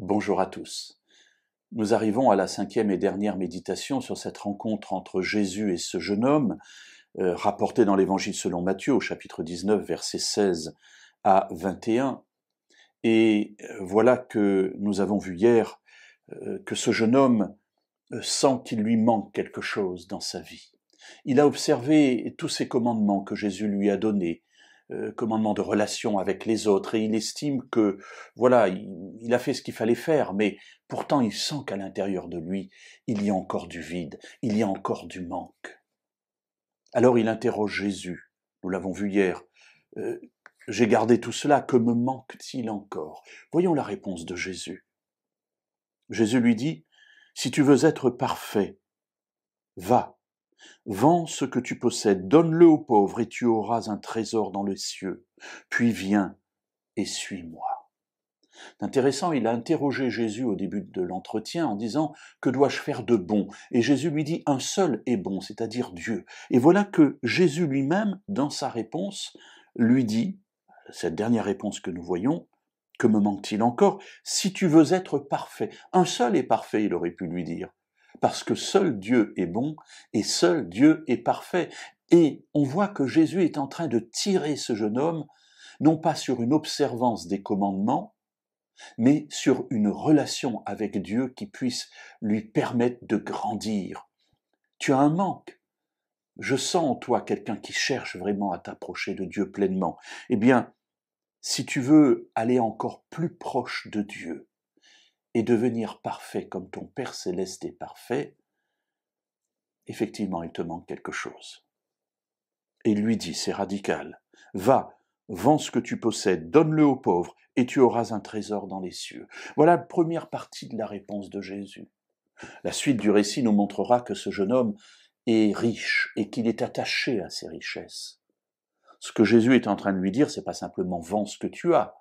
Bonjour à tous. Nous arrivons à la 5e et dernière méditation sur cette rencontre entre Jésus et ce jeune homme, rapportée dans l'Évangile selon Matthieu au chapitre 19, versets 16 à 21. Et voilà que nous avons vu hier que ce jeune homme sent qu'il lui manque quelque chose dans sa vie. Il a observé tous ces commandements que Jésus lui a donnés, commandements de relation avec les autres, et il estime que, voilà, il a fait ce qu'il fallait faire, mais pourtant il sent qu'à l'intérieur de lui, il y a encore du vide, il y a encore du manque. Alors il interroge Jésus, nous l'avons vu hier, j'ai gardé tout cela, que me manque-t-il encore? Voyons la réponse de Jésus. Jésus lui dit, si tu veux être parfait, va, vends ce que tu possèdes, donne-le aux pauvres et tu auras un trésor dans les cieux. Puis viens et suis-moi. C'est intéressant, il a interrogé Jésus au début de l'entretien en disant « Que dois-je faire de bon ?» Et Jésus lui dit « Un seul est bon, c'est-à-dire Dieu. » Et voilà que Jésus lui-même, dans sa réponse, lui dit, cette dernière réponse que nous voyons, « Que me manque-t-il encore? Si tu veux être parfait, un seul est parfait, il aurait pu lui dire. Parce que seul Dieu est bon et seul Dieu est parfait. » Et on voit que Jésus est en train de tirer ce jeune homme, non pas sur une observance des commandements, mais sur une relation avec Dieu qui puisse lui permettre de grandir. Tu as un manque. Je sens en toi quelqu'un qui cherche vraiment à t'approcher de Dieu pleinement. Eh bien, si tu veux aller encore plus proche de Dieu et devenir parfait comme ton Père céleste est parfait, effectivement, il te manque quelque chose. Et il lui dit, c'est radical, va, vends ce que tu possèdes, donne-le aux pauvres, et tu auras un trésor dans les cieux. Voilà la première partie de la réponse de Jésus. La suite du récit nous montrera que ce jeune homme est riche et qu'il est attaché à ses richesses. Ce que Jésus est en train de lui dire, c'est pas simplement vends ce que tu as,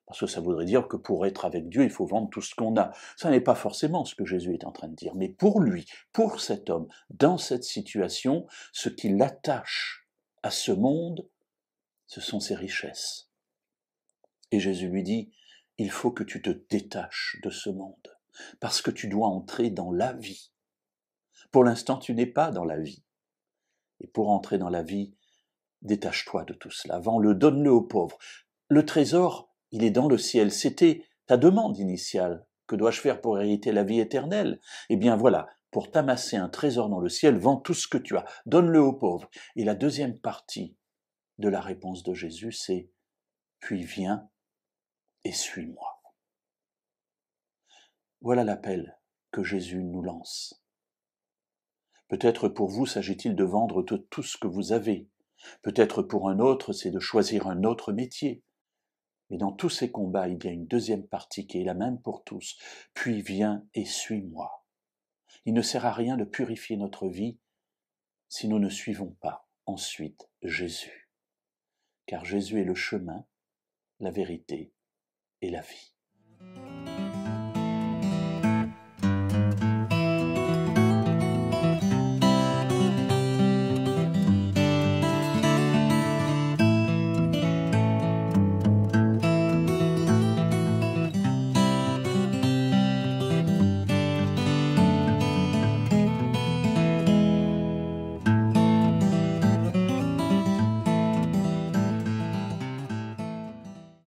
parce que ça voudrait dire que pour être avec Dieu, il faut vendre tout ce qu'on a. Ça n'est pas forcément ce que Jésus est en train de dire, mais pour lui, pour cet homme, dans cette situation, ce qui l'attache à ce monde, ce sont ses richesses. Et Jésus lui dit, il faut que tu te détaches de ce monde, parce que tu dois entrer dans la vie. Pour l'instant, tu n'es pas dans la vie. Et pour entrer dans la vie, détache-toi de tout cela, vends-le, donne-le aux pauvres. Le trésor, il est dans le ciel. C'était ta demande initiale. Que dois-je faire pour hériter la vie éternelle? Eh bien voilà, pour t'amasser un trésor dans le ciel, vends tout ce que tu as, donne-le aux pauvres. Et la deuxième partie de la réponse de Jésus, c'est « Puis viens et suis-moi ». Voilà l'appel que Jésus nous lance. Peut-être pour vous s'agit-il de vendre tout ce que vous avez. Peut-être pour un autre, c'est de choisir un autre métier. Mais dans tous ces combats, il y a une deuxième partie qui est la même pour tous. Puis viens et suis-moi. Il ne sert à rien de purifier notre vie si nous ne suivons pas ensuite Jésus. Car Jésus est le chemin, la vérité et la vie.